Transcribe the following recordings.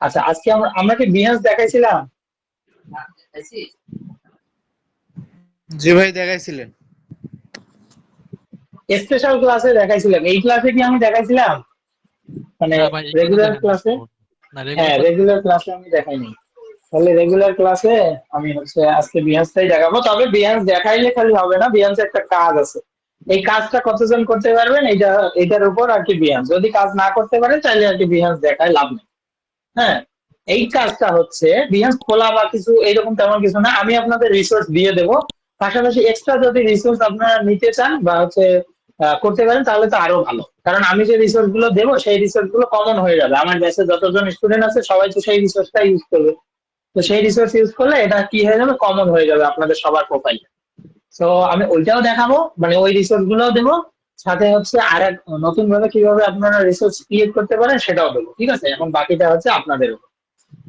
আচ্ছা, আজকে আমরা আমরা কি বিহান্স দেখাইছিলাম? জি ভাই দেখাইছিলেন। স্পেশাল ক্লাসে দেখাইছিলাম, এই ক্লাসে কি আমি দেখাইছিলাম? মানে না ভাই, এই ক্লাসে রেগুলার দেখেন নাই ক্লাসে? সম্ভবত। না, রেগুলার হ্যাঁ, ক্লাস রেগুলার ক্লাসে আমি দেখাইনি। তাহলে রেগুলার ক্লাসে আমি হচ্ছে আজকে বিহান্সটাই দেখাবো। তবে বিহান্স দেখাইলে খালি হবে না, বিহান্সে একটা কাজ আছে। এই কাজটা কতজন করতে পারবেন, এটার উপর আর কি বিহান্স। যদি কাজ না করতে পারেন তাহলে আর কি বিহান্স দেখায় লাভ নেই। হ্যাঁ, এই কাজটা হচ্ছে বিহান্স খোলা বা কিছু এইরকম তেমন কিছু না, আমি আপনাদের রিসোর্স দিয়ে দেবো। পাশাপাশি এক্সট্রা যদি রিসোর্স আপনারা নিতে চান বা হচ্ছে করতে পারেন তাহলে তো আরো ভালো, কারণ আমি যে রিসোর্স গুলো দেবো সেই রিসোর্স গুলো কমন হয়ে যাবে। আমার ব্যাচে যতজন স্টুডেন্ট আছে সবাই তো সেই রিসোর্সটা ইউজ করবে। তো সেই রিসোর্স ইউজ করলে এটা কি হয়ে যাবে, কমন হয়ে যাবে আপনাদের সবার প্রোফাইল। তো আমি ওইটাও দেখাবো, মানে ওই রিসোর্স গুলোও দেবো। সাথে হচ্ছে আর এক নতুন ভাবে কিভাবে আপনারা রিসোর্স ক্রিয়েট করতে পারেন সেটাও দেবো। ঠিক আছে, এখন বাকিটা হচ্ছে আপনাদের উপর।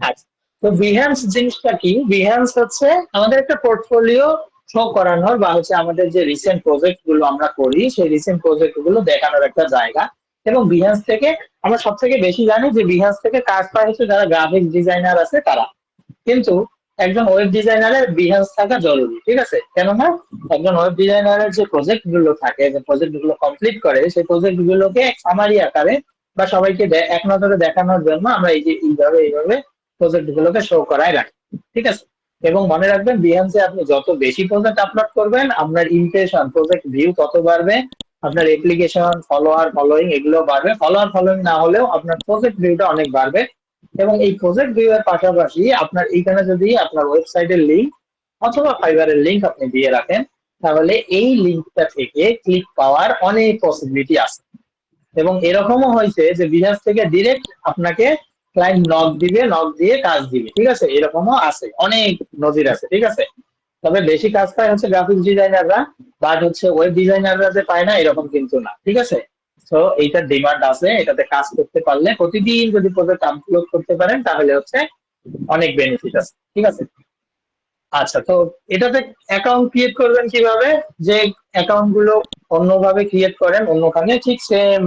আচ্ছা, তো বিহ্যান্স জিনিসটা কি? বিহ্যান্স হচ্ছে আমাদের একটা পোর্টফোলিও শো করানোর বা হচ্ছে আমাদের যে রিসেন্ট প্রজেক্ট গুলো আমরা করি সেই রিসেন্ট প্রজেক্ট গুলো দেখানোর একটা জায়গা। এবং বিহ্যান্স থেকে আমরা সব থেকে বেশি জানি যে বিহ্যান্স থেকে কাজ পায় হচ্ছে যারা গ্রাফিক ডিজাইনার আছে তারা। কিন্তু একজন ওয়েব ডিজাইনারের বিহ্যান্স থাকা জরুরি। ঠিক আছে, কেননা একজন ওয়েব ডিজাইনারের যে প্রজেক্ট গুলো থাকে, যে প্রজেক্ট গুলো কমপ্লিট করে, সেই প্রজেক্ট গুলোকে সামারি আকারে বা সবাইকে এক নজরে দেখানোর জন্য আমরা এই যে এইভাবে এইভাবে প্রজেক্ট গুলোকে শো করায় রাখি। ঠিক আছে, এবং মনে রাখবেন বিহ্যান্সে আপনি যত বেশি প্রজেক্ট আপলোড করবেন আপনার ইমপ্রেশন, প্রজেক্ট ভিউ তত বাড়বে, আপনার অ্যাপ্লিকেশন ফলোয়ার ফলোইং এগুলো বাড়বে। ফলোয়ার ফলোইং না হলেও আপনার প্রজেক্ট ভিউটা অনেক বাড়বে। এবং এই প্রজেক্ট ভিউ এর পাশাপাশি আপনার এইখানে যদি আপনার ওয়েবসাইটের লিংক অথবা ফাইবারের লিংক আপনি দিয়ে রাখেন, তাহলে এই লিংকটা থেকে ক্লিক পাওয়ার অনেক পসিবিলিটি আছে। এবং এরকমও হয়েছে যে বিহার থেকে ডিরেক্ট আপনাকে ক্লায়েন্ট নক দিবে, নক দিয়ে কাজ দিবে। ঠিক আছে, এরকমও আছে, অনেক নজির আছে। ঠিক আছে, তবে বেশি কাজ পায় হচ্ছে গ্রাফিক্স ডিজাইনাররা, বাট হচ্ছে ওয়েব ডিজাইনাররা যে পায় না এরকম কিন্তু না। ঠিক আছে, তো এইটার ডিমান্ড আছে, এটাতে কাজ করতে পারলে প্রতিদিন যদি প্রজেক্ট আপলোড করতে পারেন তাহলে হচ্ছে অনেক বেনিফিট আছে। ঠিক আছে, আচ্ছা, তো এটাতে অ্যাকাউন্ট ক্রিয়েট করবেন কিভাবে? যে অ্যাকাউন্ট গুলো অন্যভাবে ক্রিয়েট করেন অন্যখানে, ঠিক সেম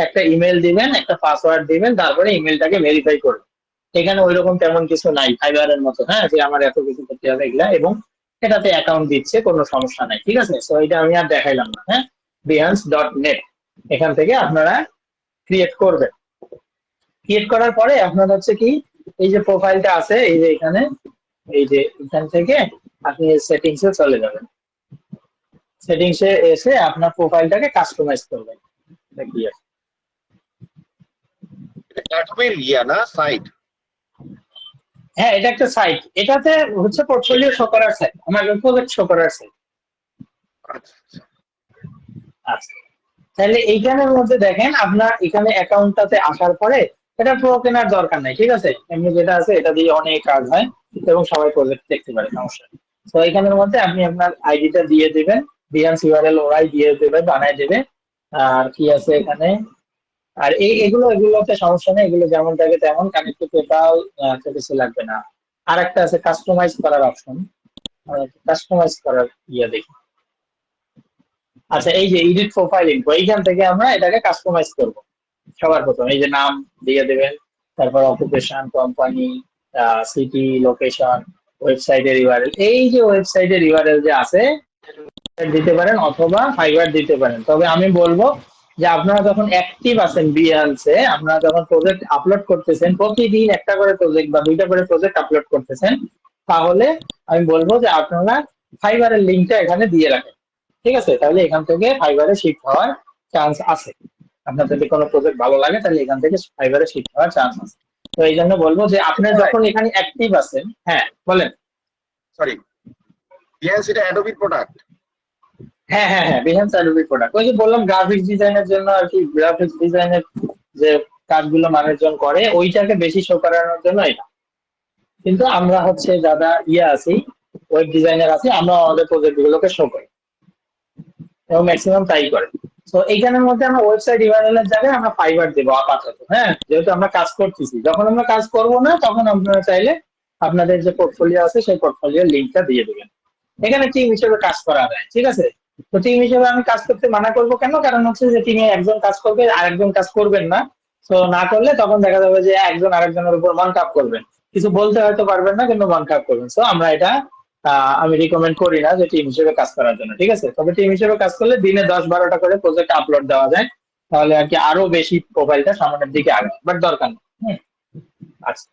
একটা ইমেল দিবেন, একটা পাসওয়ার্ড দিবেন, তারপরে ইমেলটাকে ভেরিফাই করবেন। এখানে ওইরকম তেমন কিছু নাই ফাইবারের মতো, হ্যাঁ, যে আমার এত কিছু করতে হবে এগুলা। এবং এটাতে অ্যাকাউন্ট দিচ্ছে, কোনো সমস্যা নাই। ঠিক আছে, তো এটা আমি আর দেখাইলাম না। হ্যাঁ, behance.net এখান থেকে আপনারা ক্রিয়েট করবেন। ক্রিয়েট করার পরে আপনার হচ্ছে কি, এই যে প্রোফাইলটা আছে, এই যে এখানে, এই যে এখান থেকে আপনি সেটিংস এ চলে যাবেন। সেটিংস এ এসে আপনার প্রোফাইলটাকে কাস্টমাইজ করবেন। দেখি, অ্যাডমিন না সাইট। হ্যাঁ, এটা একটা সাইট, এটাতে হচ্ছে পোর্টফোলিও শো করার সাইট, আমার প্রজেক্ট শো করার সাইট। আচ্ছা, তাহলে এইখানের মধ্যে দেখেন আপনার এখানে অ্যাকাউন্টটাতে আসার পরে এটা প্রো কেনার দরকার নাই। ঠিক আছে, এমনি যেটা আছে এটা দিয়ে অনেক কাজ হয় এবং সবাই প্রজেক্ট দেখতে পারে, সমস্যা নেই। তো এখানের মধ্যে আপনি আপনার আইডিটা দিয়ে দিবেন, বিহান্স ইউআরএল ওরাই দিয়ে দেবে, বানায় দেবে। আর কি আছে এখানে, আর এগুলোতে সমস্যা নেই, এগুলো যেমন থাকে তেমন, কানেক্ট টু পেপাল কিছু লাগবে না। আর একটা আছে কাস্টমাইজ করার অপশন, কাস্টমাইজ করার দেখি। আচ্ছা, এই যে এডিট প্রোফাইল ইনফো, এইখান থেকে আমরা এটাকে কাস্টমাইজ করব। সবার প্রথম এই যে নাম দিয়ে দেবেন, তারপর অকুপেশন, কোম্পানি, সিটি, লোকেশন, ওয়েবসাইটের ইউআরএল। এই যে ওয়েবসাইটের ইউআরএল যে আছে দিতে পারেন অথবা ফাইবার দিতে পারেন। তবে আমি বলবো যে আপনারা যখন অ্যাক্টিভ আছেন বিহান্সে, আপনারা যখন প্রজেক্ট আপলোড করতেছেন, প্রতিদিন একটা করে প্রজেক্ট বা দুইটা করে প্রজেক্ট আপলোড করতেছেন, তাহলে আমি বলবো যে আপনারা ফাইবারের লিঙ্কটা এখানে দিয়ে রাখেন। ঠিক আছে, তাহলে এখান থেকে ফাইবারে শিফট হওয়ার চান্স আছে। আপনার যদি কোনো প্রজেক্ট ভালো লাগে তাহলে এখান থেকে ফাইবারে শিফট হওয়ার চান্স আছে। তো এই জন্য বলবো যে আপনি যখন এখানে অ্যাক্টিভ আছেন, হ্যাঁ বলেন। সরি, বিহান্স এটা অ্যাডোবির প্রোডাক্ট। হ্যাঁ হ্যাঁ হ্যাঁ, বিহান্স অ্যাডোবি প্রোডাক্ট। ওই যে বললাম গ্রাফিক্স ডিজাইনের জন্য আর কি, গ্রাফিক্স ডিজাইনের যে কাজগুলো মানুষজন করে ওইটাকে বেশি শো করানোর জন্য এটা। কিন্তু আমরা হচ্ছে যারা আছি, ওয়েব ডিজাইনার আছি, আমরা আমাদের প্রজেক্ট গুলোকে শো করি এবং ম্যাক্সিমাম তাই করে। তো এইখানের মধ্যে আমরা ওয়েবসাইট ইউআরএল এর জায়গায় আমরা ফাইবার দেবো আপাতত। হ্যাঁ, যেহেতু আমরা কাজ করতেছি, যখন আমরা কাজ করব না তখন আপনারা চাইলে আপনাদের যে পোর্টফোলিও আছে সেই পোর্টফোলিওর লিঙ্কটা দিয়ে দেবেন। এখানে টিম হিসেবে কাজ করা যায়। ঠিক আছে, তো টিম হিসেবে আমি কাজ করতে মানা করবো কেন? কারণ হচ্ছে যে টিমে একজন কাজ করবে আর একজন কাজ করবেন না, তো না করলে তখন দেখা যাবে যে একজন আরেকজনের উপর মন খারাপ করবেন, কিছু বলতে হয়তো পারবেন না কিন্তু মন খারাপ করবেন। তো আমরা এটা আমি রিকমেন্ড করি না যে টিম হিসেবে কাজ করার জন্য, ঠিক আছে? তবে টিম হিসেবে কাজ করলে দিনে 10-12টা করে প্রজেক্ট আপলোড দেওয়া যায়, তাহলে আর কি আরো বেশি প্রোফাইলটা সামনের দিকে আগায়, বাট দরকার নেই। আচ্ছা,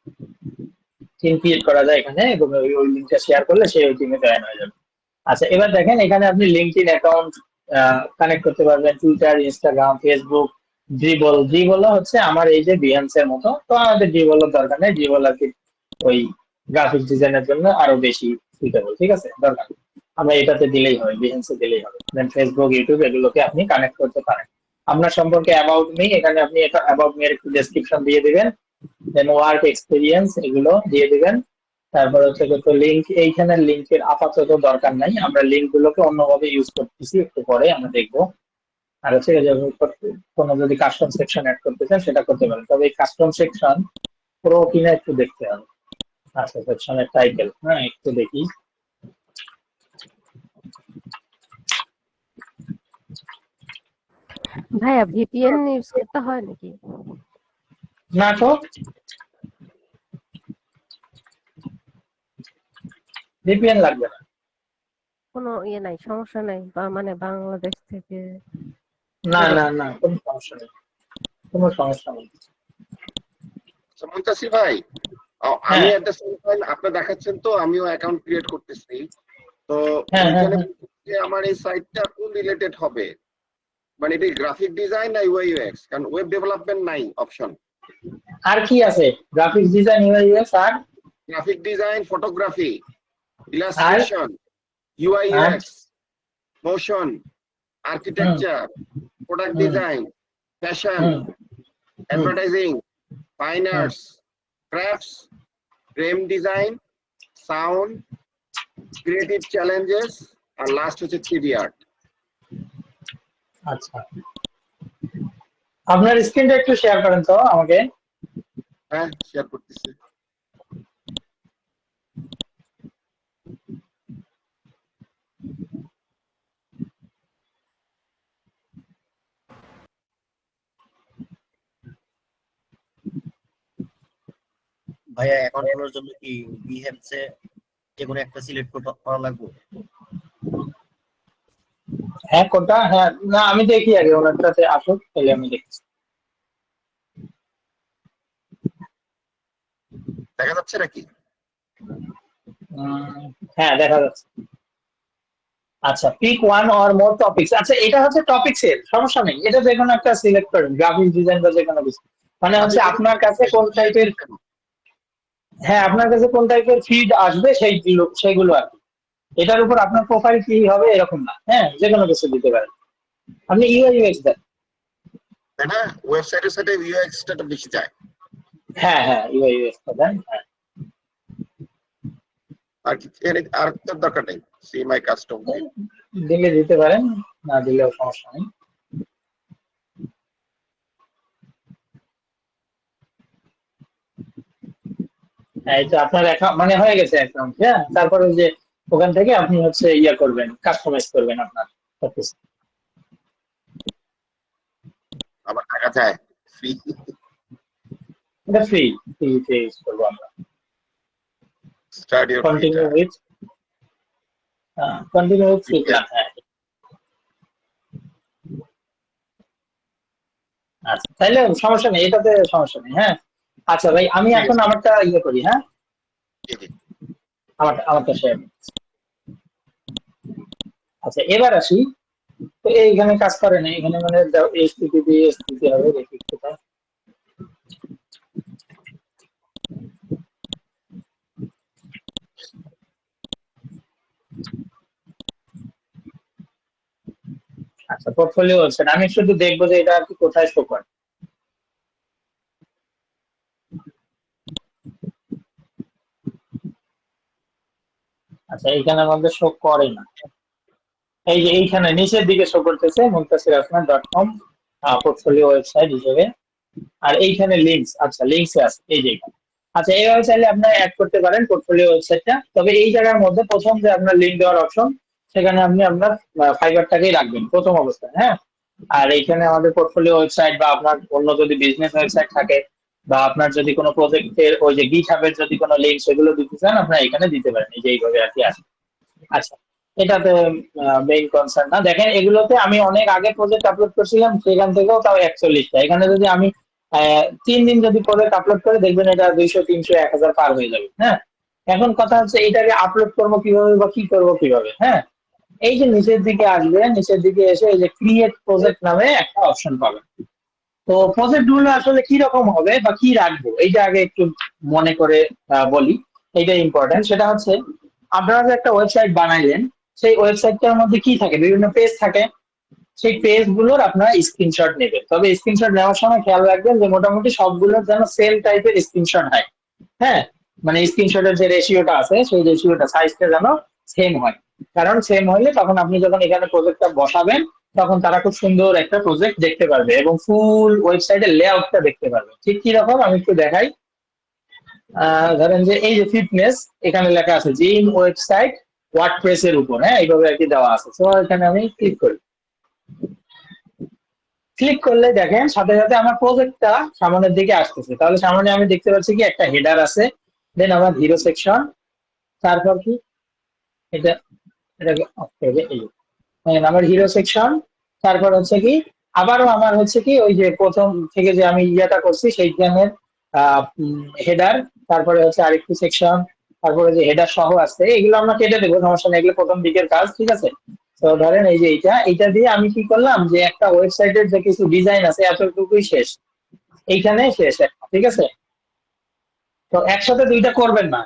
টিম ক্রিয়েট করা যায় এখানে এবং ওই লিঙ্কটা শেয়ার করলে সে ওই টিমে জয়েন হয়ে যাবে। আচ্ছা, এবার দেখেন এখানে আপনি লিঙ্কডইন অ্যাকাউন্ট কানেক্ট করতে পারবেন, Twitter, Instagram, Facebook, dribble. Dribble হচ্ছে আমার এই যে বিহান্স এর মতো, তো আমাদের ড্রিবলের দরকার নেই, ড্রিবল আর কি ওই গ্রাফিক ডিজাইনের জন্য আরো বেশি সুইটেবল, ঠিক আছে? দরকার নেই। আমরা এটাতে দিলেই হবে, বিহান্সে দিলেই হবে। দেন ফেসবুক, ইউটিউব এগুলোকে আপনি কানেক্ট করতে পারেন। আপনার সম্পর্কে অ্যাবাউট মি, এখানে আপনি অ্যাবাউট মি এর একটু ডেসক্রিপশন দিয়ে দিবেন, দেন ওয়ার্ক এক্সপিরিয়েন্স এগুলো দিয়ে দিবেন। তারপর হচ্ছে তো লিঙ্ক, এইখানে লিঙ্কের আপাতত দরকার নাই, আমরা লিঙ্ক গুলোকে অন্যভাবে ইউজ করতেছি, একটু পরে আমরা দেখবো। আর হচ্ছে যে কোনো যদি কাস্টম সেকশন অ্যাড করতে চান সেটা করতে পারেন, তবে এই কাস্টম সেকশন পুরো কিনা একটু দেখতে হবে। আচ্ছা, সেকশনের টাইটেল, হ্যাঁ একটু দেখি। ভাইয়া ভিপিএন ইউজ করতে হয় নাকি? না তো, ভিপিএন লাগবে না। কোনো ইয়ে নাই, সমস্যা নাই, বা মানে বাংলাদেশ থেকে না করে? না না, কোনো সমস্যা নেই, কোনো সমস্যা নেই। মুনতাসির ভাই, আমি হ্যাঁ এট দ্য সেম টাইম আপনি দেখাচ্ছেন তো আমিও অ্যাকাউন্ট ক্রিয়েট করতেছি। তো হ্যাঁ হ্যাঁ এইখানে হ্যাঁ। যে আমার এই সাইটটা কোন রিলেটেড হবে, মানে এটা গ্রাফিক ডিজাইন না ইউআই ইউএক্স, কারণ ওয়েব ডেভেলপমেন্ট নাই অপশন। আর কি আছে? গ্রাফিক্স ডিজাইন, ইউআই ইউএক্স, আর গ্রাফিক ডিজাইন, ফটোগ্রাফি, আর ইলাস্ট্রেশন, ইউআই আর UX, motion, architecture, product hmm design, fashion, hmm hmm advertising, fine hmm arts, crafts, frame design, sound, creative challenges, আর last হচ্ছে 3D art. আচ্ছা, আপনার স্ক্রিনটা একটু share করেন তো আমাকে। হ্যাঁ, শেয়ার করতেছি। ভাইয়া অ্যাকাউন্ট খোলার জন্য কি বিহেভসে যে কোনো একটা সিলেক্ট করা লাগবে? হ্যাঁ কোনটা? হ্যাঁ না, আমি দেখি আগে ওনারটাতে আসুক, তাহলে আমি দেখছি। দেখা যাচ্ছে নাকি? হ্যাঁ দেখা যাচ্ছে। আচ্ছা, pick one or more topics. আচ্ছা, এটা হচ্ছে টপিকস এর, সমস্যা নেই, এটা যে কোনো একটা সিলেক্ট করেন, গ্রাফিক ডিজাইন বা যে কোনো কিছু। মানে হচ্ছে আপনার কাছে কোন টাইপের, হ্যাঁ আপনার কাছে কোন টাইপের ফিড আসবে সেইগুলো সেগুলো আর কি। এটার উপর আপনার প্রোফাইল কি হবে এরকম না, হ্যাঁ যে কোনো কিছু দিতে পারেন। আপনি ইউআই ইউএক্স দেন। তাই না? ওয়েবসাইটের সাথে ইউএক্সটা বেশি যায়। হ্যাঁ হ্যাঁ, ইউআই ইউএক্স দেন, হ্যাঁ। আর কি আর তার দরকার নেই। সি মাই কাস্টম। দিলে দিতে পারেন, না দিলেও সমস্যা নেই। হ্যাঁ, এই তো আপনার অ্যাকাউন্ট মানে হয়ে গেছে অ্যাকাউন্ট, হ্যাঁ। তারপরে যে ওখান থেকে আপনি হচ্ছে ইয়া করবেন, কাস্টমাইজ করবেন আপনার সবকিছু। আবার টাকা চায় ফ্রি। এটা ফ্রি, ফ্রিতে ইউজ করবো আমরা। Start your free continue trial. With, continue with free plan, হ্যাঁ। আচ্ছা, তাইলে সমস্যা নেই, এটাতে সমস্যা নেই, হ্যাঁ। আচ্ছা ভাই, আমি ঠিক এখন আছে। আমারটা ইয়ে করি, হ্যাঁ। জি, জি। আমারটা শেয়ার। আচ্ছা, এবার আসি। তো এইখানে কাজ করে না, এখানে মানে এইচটিটিপি এসটিপি হবে, দেখি কোথায়। আচ্ছা, পোর্টফোলিও ওয়েবসাইট, আমি শুধু দেখবো যে এটা আর কি কোথায় শো করে। আচ্ছা, এইখানের মধ্যে শো করে না। এই যে এইখানে নিচের দিকে শো করতেছে muntasirasman.com পোর্টফোলিও ওয়েবসাইট হিসেবে। আর এইখানে লিঙ্কস, আচ্ছা লিঙ্কস আছে এই যে এখানে। আচ্ছা, এইভাবে চাইলে আপনার অ্যাড করতে পারেন পোর্টফোলিও ওয়েবসাইটটা। তবে এই জায়গার মধ্যে প্রথম যে আপনার লিঙ্ক দেওয়ার অপশন, সেখানে আপনি আপনার ফাইবারটাকেই রাখবেন প্রথম অবস্থায়, হ্যাঁ। আর এখানে আমাদের পোর্টফোলিও ওয়েবসাইট বা আপনার অন্য যদি বিজনেস ওয়েবসাইট থাকে বা আপনার যদি কোনো প্রজেক্টের ওই যে গিটহাবের যদি কোনো লিঙ্ক সেগুলো দিতে চান আপনারা এখানে দিতে পারেন, এই যে এইভাবে আর কি আসে। আচ্ছা, এটাতে মেইন কনসার্ন না। দেখেন এগুলোতে আমি অনেক আগে প্রজেক্ট আপলোড করছিলাম, সেখান থেকেও তাও 41টা। এখানে যদি আমি 3 দিন যদি প্রজেক্ট আপলোড করে দেখবেন এটা 200 300 1000 পার হয়ে যাবে। হ্যাঁ, এখন কথা হচ্ছে এটাকে আপলোড করবো কিভাবে বা কি করবো কিভাবে। হ্যাঁ, এই যে নিচের দিকে আসবে, নিচের দিকে এসে এই যে ক্রিয়েট প্রজেক্ট নামে একটা অপশন পাবেন। তো প্রজেক্ট গুলো আসলে কি রকম হবে বা কি রাখবো এইটা আগে একটু মনে করে বলি, এইটা ইম্পর্টেন্ট। সেটা হচ্ছে আপনারা যে একটা ওয়েবসাইট বানাইলেন, সেই ওয়েবসাইটটার মধ্যে কি থাকে, বিভিন্ন পেজ থাকে। সেই পেজ গুলোর আপনারা স্ক্রিনশট নেবেন, তবে স্ক্রিনশট নেওয়ার সময় খেয়াল রাখবেন যে মোটামুটি সবগুলোর যেন সেম টাইপের স্ক্রিনশট হয়। হ্যাঁ, মানে স্ক্রিনশটের যে রেশিওটা আছে সেই রেশিওটা সাইজটা যেন সেম হয়। কারণ সেম হলে তখন আপনি যখন এখানে প্রজেক্টটা বসাবেন তখন তারা খুব সুন্দর একটা প্রজেক্ট দেখতে পারবে এবং ফুল ওয়েবসাইটের লেআউটটা দেখতে পারবে। ঠিক কি রকম আমি একটু দেখাই। ধরেন যে এই যে ফিটনেস, এখানে লেখা আছে জিম ওয়েবসাইট ওয়ার্ডপ্রেস এর উপর। হ্যাঁ, এইভাবে আর কি দেওয়া আছে। তো এখানে আমি ক্লিক করি। ক্লিক করলে দেখেন সাথে সাথে আমার প্রজেক্টটা সামনের দিকে আসতেছে। তাহলে সামনে আমি দেখতে পাচ্ছি কি একটা হেডার আছে, দেন আমার হিরো সেকশন, তারপর কি এটা এটাকে অফ করে এই আমার হিরো সেকশন, তারপর হচ্ছে কি আবারও আমার হচ্ছে কি ওই যে প্রথম থেকে যে আমি ইয়েটা করছি সেইখানের হেডার, তারপরে হচ্ছে আরেকটি সেকশন, তারপরে যে হেডার সহ আছে এগুলো আমরা কেটে দেবো, সমস্যা নেই, এগুলো প্রথম দিকের কাজ। ঠিক আছে, তো ধরেন এই যে এইটা দিয়ে আমি কি করলাম যে একটা ওয়েবসাইটের যে কিছু ডিজাইন আছে এতটুকুই শেষ, এইখানে শেষ একটা। ঠিক আছে, তো একসাথে দুইটা করবেন না,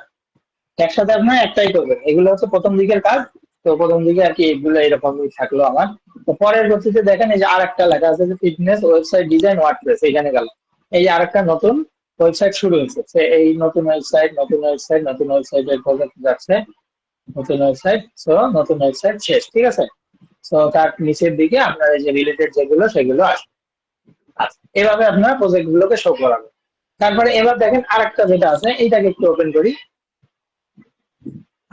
একসাথে আপনার একটাই করবেন। এগুলো হচ্ছে প্রথম দিকের কাজ। তো প্রথম দিকে আর কি এগুলো এরকমই থাকলো আমার। তো পরের গতিতে দেখেন এই যে আর একটা লেখা আছে যে ফিটনেস ওয়েবসাইট ডিজাইন ওয়ার্ডপ্রেস, এখানে গেল এই যে আরেকটা নতুন ওয়েবসাইট শুরু হয়েছে। এই নতুন ওয়েবসাইট নতুন ওয়েবসাইট নতুন ওয়েবসাইটের প্রজেক্ট যাচ্ছে, নতুন ওয়েবসাইট, সো নতুন ওয়েবসাইট শেষ। ঠিক আছে, সো তার নিচের দিকে আপনার এই যে রিলেটেড যেগুলো সেগুলো আসবে। আচ্ছা, এভাবে আপনার প্রজেক্ট গুলোকে শো করাবে। তারপরে এবার দেখেন আরেকটা যেটা আছে এইটাকে একটু ওপেন করি।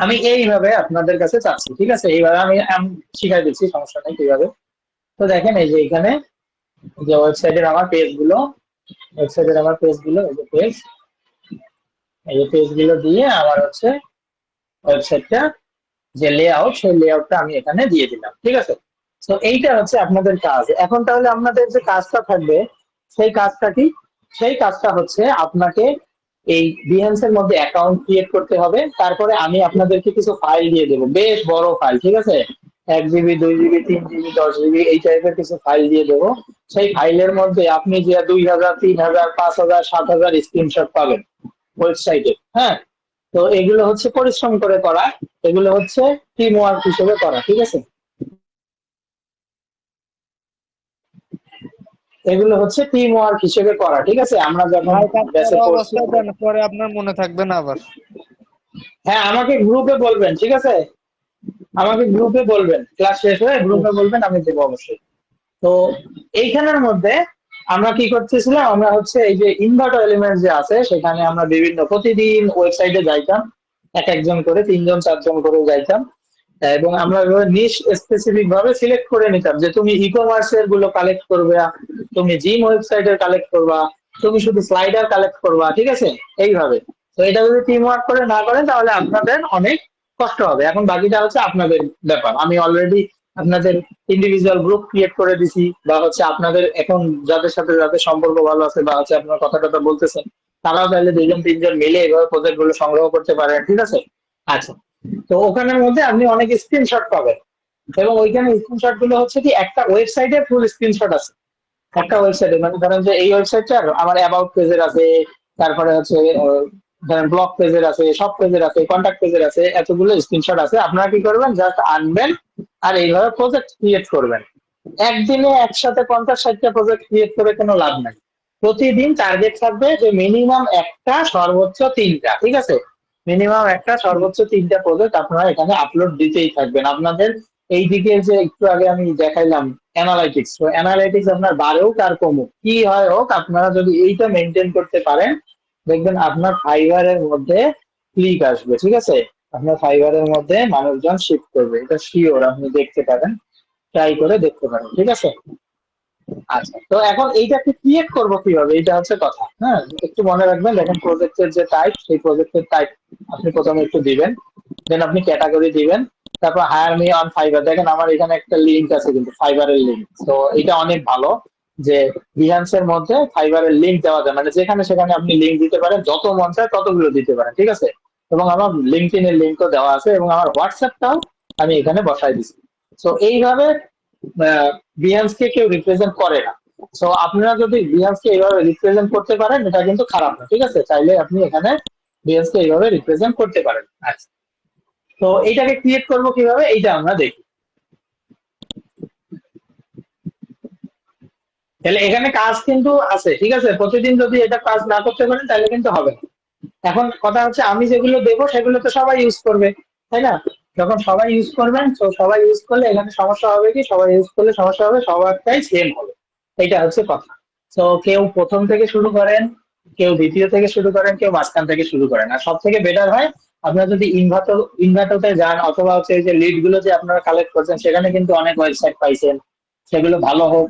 আমি এইভাবে আপনাদের কাছে চাচ্ছি। ঠিক আছে, এইভাবে আমি শিখাই দিচ্ছি, সমস্যা নেই কিভাবে। তো দেখেন এই যে এখানে যে ওয়েবসাইটের আমার পেজ গুলো, ওয়েবসাইটের আমার পেজ গুলো, এই যে পেজ, এই যে পেজ গুলো দিয়ে আমার হচ্ছে ওয়েবসাইটটা যে লেআউট সেই লেআউটটা আমি এখানে দিয়ে দিলাম। ঠিক আছে, তো এইটা হচ্ছে আপনাদের কাজ। এখন তাহলে আপনাদের যে কাজটা থাকবে সেই কাজটা কি, সেই কাজটা হচ্ছে আপনাকে এই বিহেন্স এর মধ্যে অ্যাকাউন্ট ক্রিয়েট করতে হবে। তারপরে আমি আপনাদেরকে কিছু ফাইল দিয়ে দেবো, বেশ বড় ফাইল। ঠিক আছে, 1 জিবি 2 জিবি 3 জিবি 10 জিবি এই টাইপের কিছু ফাইল দিয়ে দেবো। সেই ফাইলের মধ্যে আপনি যে 2000 3000 5000 7000 স্ক্রিনশট পাবেন ওয়েবসাইটে। হ্যাঁ, তো এগুলো হচ্ছে পরিশ্রম করে করা, এগুলো হচ্ছে টিম ওয়ার্ক হিসেবে করা। ঠিক আছে, এগুলো হচ্ছে টিম ওয়ার্ক হিসেবে করা। ঠিক আছে, আমরা যখন ভাই তার ব্যাচে পড়ছি, অবস্থা দেন, পরে আপনার মনে থাকবে না আবার। হ্যাঁ আমাকে গ্রুপে বলবেন। ঠিক আছে, আমাকে গ্রুপে বলবেন, ক্লাস শেষ হয়ে গ্রুপে বলবেন, আমি দেবো অবশ্যই। তো এইখানের মধ্যে আমরা কি করতেছিলাম, আমরা হচ্ছে এই যে ইনভার্টার এলিমেন্ট যে আছে সেখানে আমরা বিভিন্ন প্রতিদিন ওয়েবসাইটে যাইতাম, একজন করে 3 জন 4 জন করে যাইতাম এবং আমরা নিশ স্পেসিফিক ভাবে সিলেক্ট করে নিতাম যে তুমি ই কমার্সের গুলো কালেক্ট করবে, তুমি জিম ওয়েবসাইটের কালেক্ট করবা, তুমি শুধু স্লাইডার কালেক্ট করবা। ঠিক আছে, এইভাবে। তো এটা যদি টিম ওয়ার্ক করে না করেন তাহলে আপনাদের অনেক কষ্ট হবে। এখন বাকিটা হচ্ছে আপনাদের ব্যাপার। আমি অলরেডি আপনাদের ইন্ডিভিজুয়াল গ্রুপ ক্রিয়েট করে দিছি, বা হচ্ছে আপনাদের এখন যাদের সাথে যাদের সম্পর্ক ভালো আছে বা হচ্ছে আপনার কথা টথা বলতেছেন তারাও তাহলে 2 জন 3 জন মিলে এভাবে প্রজেক্ট গুলো সংগ্রহ করতে পারেন। ঠিক আছে, আচ্ছা, তো ওখানের মধ্যে আপনি অনেক স্ক্রিনশট পাবেন এবং ওইখানে স্ক্রিনশট গুলো হচ্ছে কি একটা ওয়েবসাইটে ফুল স্ক্রিনশট আছে। একটা ওয়েবসাইটে মানে ধরেন যে এই ওয়েবসাইটটার আমার অ্যাবাউট পেজের আছে, তারপরে হচ্ছে ধরেন ব্লগ পেজের আছে, সব পেজের আছে, কন্ট্যাক্ট পেজের আছে, এতগুলো স্ক্রিনশট আছে। আপনারা কি করবেন, জাস্ট আনবেন আর এইভাবে প্রজেক্ট ক্রিয়েট করবেন। একদিনে একসাথে 50-60টা প্রজেক্ট ক্রিয়েট করে কোনো লাভ নাই। প্রতিদিন টার্গেট থাকবে যে মিনিমাম একটা সর্বোচ্চ 3টা। ঠিক আছে, মিনিমাম একটা সর্বোচ্চ 3টা প্রজেক্ট আপনারা এখানে আপলোড দিতেই থাকবেন। আপনাদের এই দিকে যে একটু আগে আমি দেখাইলাম অ্যানালাইটিক্স, তো অ্যানালাইটিক্স আপনার বাড়েও আর কমুক কি হয় হোক, আপনারা যদি এইটা মেনটেন করতে পারেন দেখবেন আপনার ফাইবারের মধ্যে ক্লিক আসবে। ঠিক আছে, আপনার ফাইবারের মধ্যে মানুষজন শিফট করবে, এটা শিওর। আপনি দেখতে পারেন, ট্রাই করে দেখতে পারেন। ঠিক আছে, আচ্ছা, তো এখন এইটাকে ক্রিয়েট করব কিভাবে, এটা হচ্ছে কথা। হ্যাঁ, একটু মনে রাখবেন, দেখেন প্রজেক্টের যে টাইপ, সেই প্রজেক্টের টাইপ আপনি প্রথমে একটু দিবেন, দেন আপনি ক্যাটাগরি দিবেন, তারপর হায়ার মি অন ফাইবার। দেখেন আমার এখানে একটা লিংক আছে কিন্তু ফাইবারের লিংক, তো এটা অনেক ভালো যে বিহান্সের মধ্যে ফাইবারের লিংক দেওয়া যায়, মানে যেখানে সেখানে আপনি লিংক দিতে পারেন, যত মন চায় ততগুলো দিতে পারেন, ঠিক আছে। এবং আমার লিঙ্কডইনের লিংকও দেওয়া আছে, এবং আমার হোয়াটসঅ্যাপটাও আমি এখানে বসাই দিচ্ছি। তো এইভাবে বিহান্সকে কেউ রিপ্রেজেন্ট করে না। সো আপনারা যদি বিহান্সকে এইভাবে রিপ্রেজেন্ট করতে পারেন, এটা কিন্তু খারাপ না, ঠিক আছে। চাইলে আপনি এখানে বিহান্সকে এইভাবে রিপ্রেজেন্ট করতে পারেন। আচ্ছা, তো এইটাকে ক্রিয়েট করব কিভাবে, এইটা আমরা দেখি। তাহলে এখানে কাজ কিন্তু আছে, ঠিক আছে। প্রতিদিন যদি এটা কাজ না করতে পারেন তাহলে কিন্তু হবে না। এখন কথা হচ্ছে, আমি যেগুলো দেবো সেগুলো তো সবাই ইউজ করবে, তাই না? যখন সবাই ইউজ করবেন, তো সবাই ইউজ করলে এখানে সমস্যা হবে কি, সবাই ইউজ করলে সমস্যা হবে, সবারটাই সেম হবে, এইটা হচ্ছে কথা। তো কেউ প্রথম থেকে শুরু করেন, কেউ দ্বিতীয় থেকে শুরু করেন, কেউ মাঝখান থেকে শুরু করেন। আর সব থেকে বেটার হয় আপনারা যদি ইনভার্টোতে যান, অথবা হচ্ছে এই যে লিড গুলো যে আপনারা কালেক্ট করছেন, সেখানে কিন্তু অনেক ওয়েবসাইট পাইছেন, সেগুলো ভালো হোক।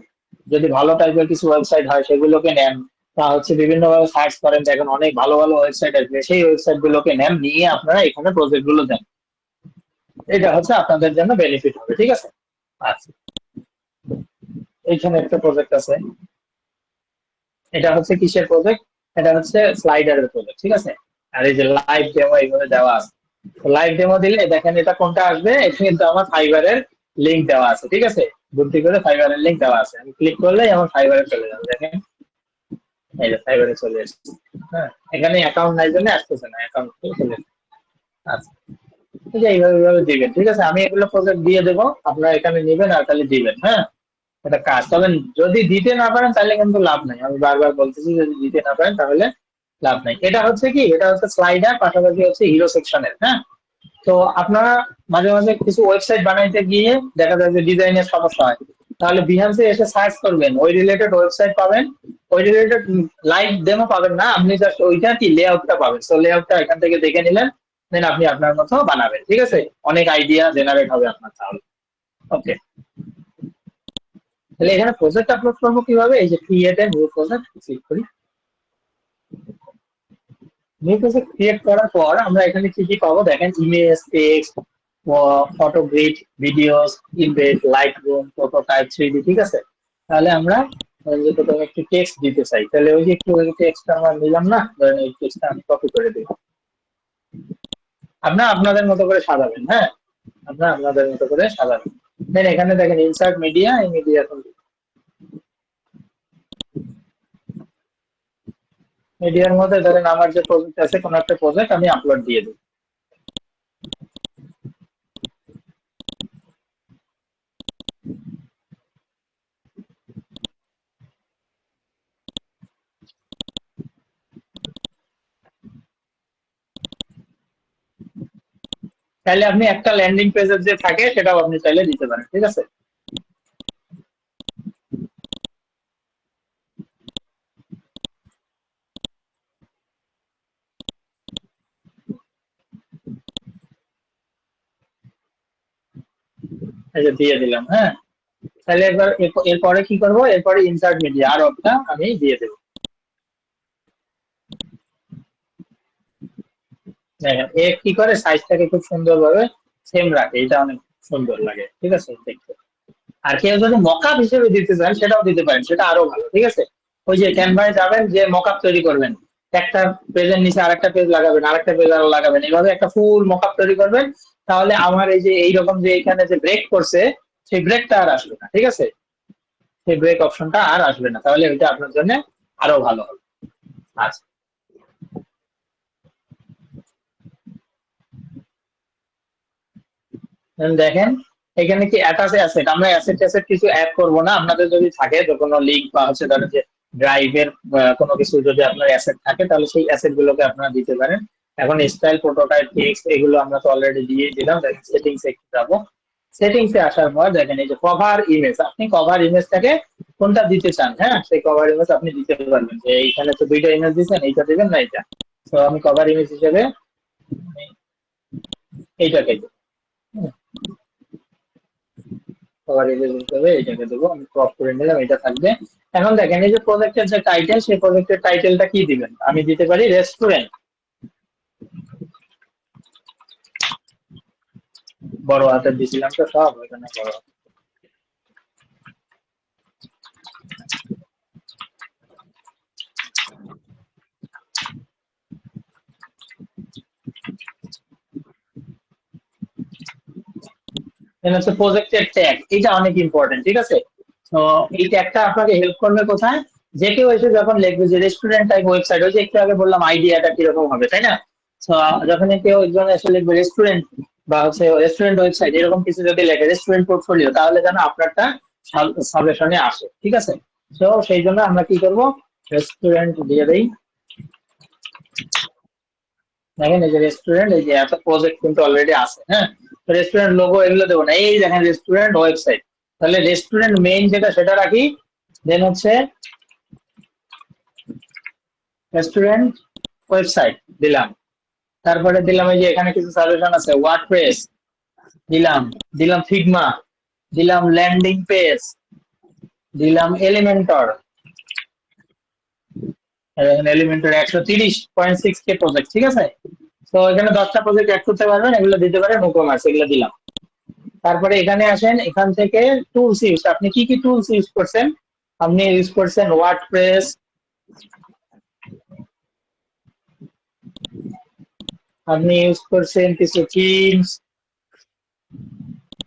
যদি ভালো টাইপের কিছু ওয়েবসাইট হয় সেগুলোকে নেন, বা হচ্ছে বিভিন্ন ভাবে সার্চ করেন, দেখেন অনেক ভালো ভালো ওয়েবসাইট আসবে, সেই ওয়েবসাইট গুলোকে নেন, নিয়ে আপনারা এখানে প্রজেক্ট গুলো দেন। এটা হচ্ছে আপনাদের জন্য বেনিফিট হবে, ঠিক আছে। আচ্ছা, এইখানে একটা প্রজেক্ট আছে, এটা হচ্ছে কিসের প্রজেক্ট, এটা হচ্ছে স্লাইডারের প্রজেক্ট, ঠিক আছে। আর এই যে লাইভ ডেমো এইভাবে দেওয়া আছে, লাইভ ডেমো দিলে দেখেন এটা কোনটা আসবে, এটা কিন্তু আমার ফাইবারের লিংক দেওয়া আছে, ঠিক আছে। বুদ্ধি করে ফাইবারের লিংক দেওয়া আছে, আমি ক্লিক করলেই আমার ফাইবারে চলে যাবে, দেখেন এই যে ফাইবারে চলে এসেছে। হ্যাঁ, এখানে অ্যাকাউন্ট নাই জন্য আসতেছে না, অ্যাকাউন্ট চলে এসেছে। আচ্ছা, ঠিক আছে, এইভাবে দিবেন, ঠিক আছে। আমি এগুলো প্রজেক্ট দিয়ে দেবো, আপনারা এখানে নেবেন আর খালি দিবেন। হ্যাঁ, এটা কাজ, তবে যদি দিতে না পারেন তাহলে কিন্তু লাভ নাই, আমি বারবার বলতেছি, যদি দিতে না পারেন তাহলে লাভ নাই। এটা হচ্ছে কি, এটা হচ্ছে স্লাইডার, পাশাপাশি হচ্ছে হিরো সেকশনের। হ্যাঁ, তো আপনারা মাঝে মাঝে কিছু ওয়েবসাইট বানাইতে গিয়ে দেখা যায় যে ডিজাইনের সমস্যা হয়, তাহলে বিহান্সে এসে সার্চ করবেন, ওই রিলেটেড ওয়েবসাইট পাবেন, ওই রিলেটেড লাইভ ডেমো পাবেন না, আপনি জাস্ট ওইটা কি লেআউটটা পাবেন। তো লেআউটটা এখান থেকে দেখে নিলেন, দেন আপনি আপনার মতো বানাবেন, ঠিক আছে। অনেক আইডিয়া জেনারেট হবে আপনার তাহলে। ওকে, তাহলে এখানে প্রজেক্ট আপলোড করবো কিভাবে, এই যে create a new project click করি। নিউ প্রজেক্ট ক্রিয়েট করার পর আমরা এখানে কি কি পাবো, দেখেন image, text, photo, grid, videos, embed, light room, prototype, 3D, ঠিক আছে। তাহলে আমরা যে প্রথমে একটু টেক্সট দিতে চাই, তাহলে ওই যে একটু টেক্সট আমরা নিলাম না, ধরেন এই টেক্সটটা আমি কপি করে দিই। আপনারা আপনাদের মতো করে সাজাবেন। হ্যাঁ, আপনারা আপনাদের মতো করে সাজাবেন। দেন এখানে দেখেন ইনসার্ট মিডিয়া, এই মিডিয়া মিডিয়ার মধ্যে ধরেন আমার যে প্রজেক্ট আছে, কোন একটা প্রজেক্ট আমি আপলোড দিয়ে দিই। তাহলে আপনি একটা ল্যান্ডিং পেজের যে থাকে সেটাও আপনি চাইলে দিতে পারেন, ঠিক আছে। এই যে দিয়ে দিলাম। হ্যাঁ, তাহলে এবার এরপরে কি করব, এরপরে ইনসার্ট মিডিয়া আর একটা আমি দিয়ে দেবো। দেখেন এ কি করে, সাইজটাকে খুব সুন্দরভাবে সেম রাখে, এটা অনেক সুন্দর লাগে, ঠিক আছে দেখতে। আর কেউ যদি মকআপ হিসেবে দিতে চান সেটাও দিতে পারেন, সেটা আরো ভালো, ঠিক আছে। ওই যে ক্যানভায় যাবেন, যে মকআপ তৈরি করবেন, একটা পেজের নিচে আরেকটা পেজ লাগাবেন, আরেকটা পেজ আরো লাগাবেন, এইভাবে একটা ফুল মকআপ তৈরি করবেন। তাহলে আমার এই যে এইরকম যে এখানে যে ব্রেক করছে, সেই ব্রেকটা আর আসবে না, ঠিক আছে। সেই ব্রেক অপশনটা আর আসবে না, তাহলে এটা আপনার জন্য আরো ভালো হবে। আচ্ছা, দেখেন এখানে কি অ্যাটাচ অ্যাসেট, আমরা অ্যাসেট ট্যাসেট কিছু অ্যাড করব না। আপনাদের যদি থাকে যে কোনো লিঙ্ক বা হচ্ছে ধরেন যে ড্রাইভের কোনো কিছু যদি আপনার অ্যাসেট থাকে, তাহলে সেই অ্যাসেট গুলোকে আপনারা দিতে পারেন। এখন স্টাইল, প্রোটোটাইপ, টেক্সট, এগুলো আমরা তো অলরেডি দিয়ে দিলাম। দেখেন সেটিংস এ যাবো, সেটিংস এ আসার পর দেখেন এই যে কভার ইমেজ, আপনি কভার ইমেজটাকে কোনটা দিতে চান, হ্যাঁ সেই কভার ইমেজ আপনি দিতে পারবেন। যে এইখানে তো দুইটা ইমেজ দিচ্ছেন, এইটা দিবেন না এইটা। তো আমি কভার ইমেজ হিসেবে এইটাকে দিই। কভার ইমেজ হিসেবে এটাকে দেবো, আমি ক্রপ করে নিলাম, এটা থাকবে। এখন দেখেন এই যে প্রজেক্টের যে টাইটেল, সেই প্রজেক্টের টাইটেলটা কি দিবেন? আমি দিতে পারি রেস্টুরেন্ট, বড় হাতের দিছিলাম তো সব, এখানে বড় হাতের। হচ্ছে প্রজেক্টের ট্যাগ, এটা অনেক ইম্পর্টেন্ট, ঠিক আছে? তো এই ট্যাগটা আপনাকে হেল্প করবে কোথায়? যে কেউ এসে যখন লিখবে যে রেস্টুরেন্ট টাইপ ওয়েবসাইট, ওই যে একটু আগে বললাম আইডিয়াটা কিরকম হবে, তাই না? তো যখন কেউ একজন এসে লিখবে রেস্টুরেন্ট বা হচ্ছে রেস্টুরেন্ট ওয়েবসাইট এরকম কিছু যদি লেখে, রেস্টুরেন্ট পোর্টফোলিও, তাহলে যেন আপনারটা সাজেশনে আসে, ঠিক আছে? তো সেই জন্য আমরা কি করব, রেস্টুরেন্ট দিয়ে দেই। দেখেন এই যে রেস্টুরেন্ট, এই যে একটা প্রজেক্ট কিন্তু অলরেডি আছে, হ্যাঁ? তো রেস্টুরেন্ট লোগো এগুলো দেবো না, এই দেখেন রেস্টুরেন্ট ওয়েবসাইট। তাহলে রেস্টুরেন্ট মেইন যেটা সেটা রাখি, দেন হচ্ছে রেস্টুরেন্ট ওয়েবসাইট দিলাম। তারপরে দিলাম এই যে এখানে কিছু সাজেশন আছে, ওয়ার্ডপ্রেস দিলাম, দিলাম ফিগমা, দিলাম ল্যান্ডিং পেজ, দিলাম এলিমেন্টর। এলিমেন্টর 130.6K প্রজেক্ট, ঠিক আছে? তো এখানে 10টা প্রজেক্ট অ্যাড করতে পারবেন, এগুলো দিতে পারেন, ই-কমার্স এগুলো দিলাম। তারপরে এখানে আসেন, এখান থেকে টুলস ইউজ, আপনি কি কি টুলস ইউজ করছেন? আপনি ইউজ করছেন ওয়ার্ডপ্রেস, আপনি ইউজ করছেন কিছু থিমস,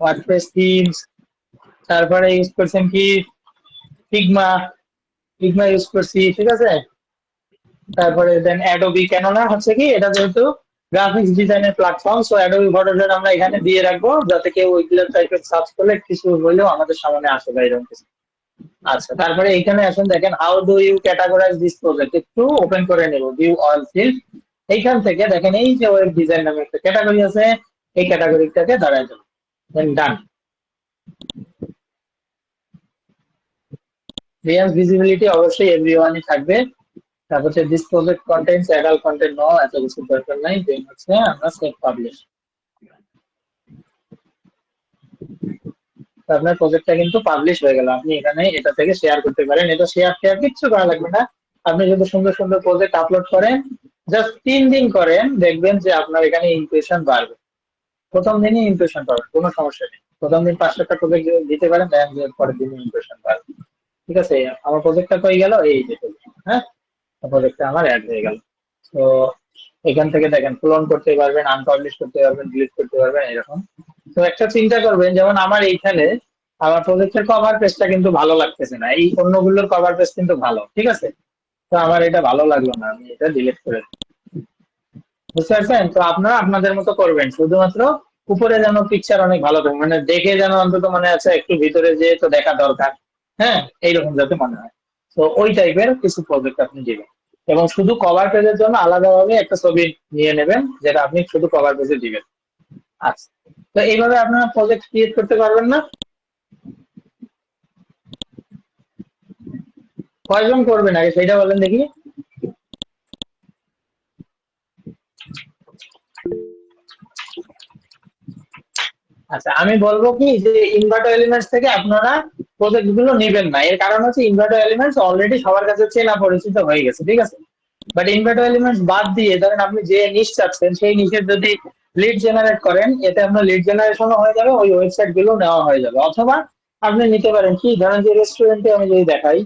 ওয়ার্ডপ্রেস থিমস, তারপরে ইউজ করছেন কি ফিগমা, ফিগমা ইউজ করছি, ঠিক আছে? তারপরে দেন অ্যাডোবি, কেননা হচ্ছে কি এটা যেহেতু গ্রাফিক্স ডিজাইনের প্ল্যাটফর্ম, সো অ্যাডোবি ফটোশপ আমরা এখানে দিয়ে রাখবো, যাতে কেউ ওইগুলো টাইপের সার্চ করলে কিছু হলেও আমাদের সামনে আসে বা এরকম কিছু। আচ্ছা, তারপরে এখানে আসেন, দেখেন how do you categorise this project, একটু ওপেন করে নেব, ভিউ অল ফিল্ড। এইখান থেকে দেখেন এই যে ওয়েব ডিজাইন নামে একটা ক্যাটাগরি আছে, এই ক্যাটাগরিটাকে দাঁড়ায় দেবো, দেন ডান। রিয়াজ ভিজিবিলিটি অবশ্যই এভরিওয়ানই থাকবে। তারপর হচ্ছে this project contents adult content, no, এত কিছু দরকার নাই। দেন হচ্ছে আমরা সেভ পাবলিশ। আপনার প্রজেক্টটা কিন্তু পাবলিশ হয়ে গেল, আপনি এখানে এটা থেকে শেয়ার করতে পারেন। এটা শেয়ার কিচ্ছু করা লাগবে না, আপনি যদি সুন্দর সুন্দর প্রজেক্ট আপলোড করেন, জাস্ট 3 দিন করেন, দেখবেন যে আপনার এখানে ইমপ্রেশন বাড়বে। প্রথম দিনই ইমপ্রেশন পাবেন, কোনো সমস্যা নেই। প্রথম দিন 5-7টা প্রজেক্ট দিতে পারেন, দেখেন যে পরের দিনই ইমপ্রেশন বাড়বে, ঠিক আছে? আমার প্রজেক্টটা হয়ে গেল, এই যে হ্যাঁ, প্রজেক্টটা আমার অ্যাড হয়ে গেল। তো এখান থেকে দেখেন ক্লোন করতে পারবেন, আনপাবলিশ করতে পারবেন, ডিলিট করতে পারবেন, এরকম। তো একটা চিন্তা করবেন, যেমন আমার এইখানে আমার প্রজেক্টের কভার পেজটা কিন্তু ভালো লাগতেছে না, এই অন্যগুলোর কভার পেজ কিন্তু ভালো, ঠিক আছে? তো আমার এটা ভালো লাগলো না, আমি এটা ডিলিট করে দিই। বুঝতে পারছেন? তো আপনারা আপনাদের মতো করবেন, শুধুমাত্র উপরে যেন পিকচার অনেক ভালো থাকে, মানে দেখে যেন অন্তত মনে আছে একটু ভিতরে যেয়ে তো দেখা দরকার, হ্যাঁ, এইরকম যাতে মনে হয়। তো ওই টাইপের কিছু প্রজেক্ট আপনি দিবেন, এবং শুধু কভার পেজের জন্য আলাদাভাবে একটা ছবি নিয়ে নেবেন, যেটা আপনি শুধু কভার পেজে দিবেন। আচ্ছা, তো এইভাবে আপনারা প্রজেক্ট ক্রিয়েট করতে পারবেন না? কয়জন করবেন আগে সেটা বলেন দেখি। আচ্ছা, আমি বলবো কি যে ইনভার্টো এলিমেন্টস থেকে আপনারা প্রজেক্ট গুলো নেবেন না, এর কারণ হচ্ছে ইনভার্টো এলিমেন্টস অলরেডি সবার কাছে চেনা পরিচিত হয়ে গেছে, ঠিক আছে? বাট ইনভার্টো এলিমেন্টস বাদ দিয়ে ধরেন আপনি যে নিশ চাচ্ছেন, সেই নিশের যদি লিড জেনারেট করেন, এতে আপনার লিড জেনারেশনও হয়ে যাবে, ওই ওয়েবসাইট গুলো নেওয়া হয়ে যাবে। অথবা আপনি নিতে পারেন কি, ধরেন যে রেস্টুরেন্টে আমি যদি দেখাই,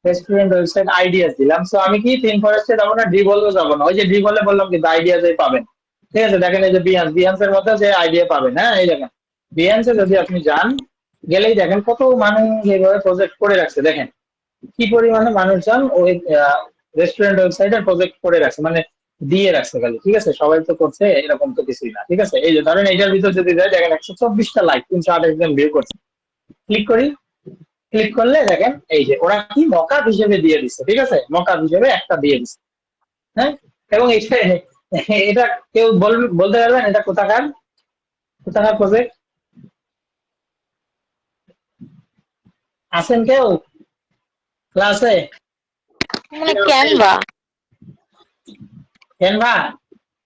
রেস্টুরেন্ট ওয়েবসাইট আইডিয়াস দিলাম, সো আমি কি থিম ফরেস্টে যাবো না, ডিভলভে যাবো না, ওই যে ডিভলে বললাম কিন্তু আইডিয়াসই পাবেন, ঠিক আছে? দেখেন এই যে বিহান্স এর মধ্যে যে আইডিয়া পাবেন, হ্যাঁ, এই দেখেন বিহান্সে যদি আপনি যান, গেলেই দেখেন কত মানুষ এইভাবে প্রজেক্ট করে রাখছে, দেখেন কি পরিমাণে মানুষজন ওই রেস্টুরেন্ট ওয়েবসাইটের প্রজেক্ট করে রাখছে, মানে দিয়ে রাখছে খালি, ঠিক আছে? সবাই তো করছে এরকম তো কিছুই না, ঠিক আছে? এই যে ধরেন এইটার ভিতর যদি যায়, দেখেন 124টা লাইক, 328 জন ভিউ করছে। ক্লিক করি, ক্লিক করলে দেখেন এই যে ওরা কি মকআপ হিসেবে দিয়ে দিচ্ছে, ঠিক আছে? মকআপ হিসেবে একটা দিয়ে দিচ্ছে, হ্যাঁ। এবং এটা এটা কেউ বলতে পারবেন এটা কোথাকার, কোথাকার প্রজেক্ট? আছেন কেউ ক্লাসে? মানে ক্যানভা। ক্যানভা?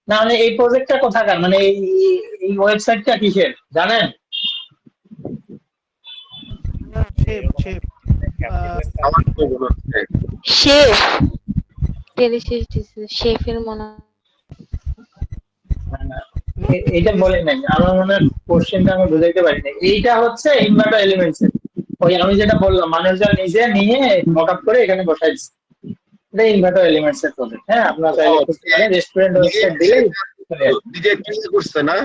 না মানে এই প্রজেক্টটা কোথাকার, মানে এই ওয়েবসাইটটা কিসের জানেন? শেপ শেপ আমার তো মনে হচ্ছে শেফ টেলিসিস শেফের মনে হয়। না, না, এইটা বলে নাই, আমার মনে হয় কোশ্চেনটা আমি বুঝাইতে পারি না। এইটা হচ্ছে ইনভার্টার এলিমেন্টস, ওই আমি যেটা বললাম মানুষজন নিজে নিয়ে মকআপ করে এখানে বসাই দিচ্ছে, এটা ইনভার্টার এলিমেন্টস এর প্রজেক্ট। হ্যাঁ, আপনারা চাইলে খুঁজতে পারেন, রেস্টুরেন্ট ওয়েবসাইট দিলে চলে আসবে। নিজে কি করছে না,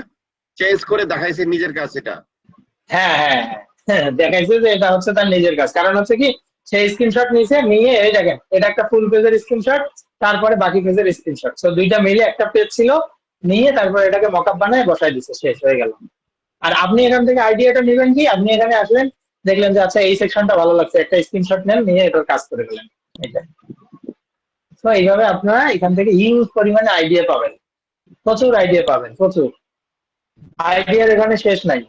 চেঞ্জ করে দেখাইছে নিজের কাছে এটা। হ্যাঁ হ্যাঁ হ্যাঁ হ্যাঁ, দেখাইছে যে এটা হচ্ছে তার নিজের কাজ। কারণ হচ্ছে কি, সেই স্ক্রিনশট নিয়েছে, নিয়ে এই দেখেন এটা একটা ফুল পেজের স্ক্রিনশট, তারপরে বাকি পেজের স্ক্রিনশট, তো দুইটা মিলে একটা পেজ ছিল, নিয়ে তারপরে এটাকে মকআপ বানায় বসাই দিচ্ছে, শেষ হয়ে গেল। আর আপনি এখান থেকে আইডিয়াটা নেবেন কি, আপনি এখানে আসবেন, দেখলেন যে আচ্ছা এই সেকশনটা ভালো লাগছে, একটা স্ক্রিনশট নেন, নিয়ে এটার কাজ করে গেলেন। এটা তো এইভাবে আপনারা এখান থেকে হিউজ পরিমাণে আইডিয়া পাবেন, প্রচুর আইডিয়া পাবেন, প্রচুর আইডিয়ার এখানে শেষ নাই।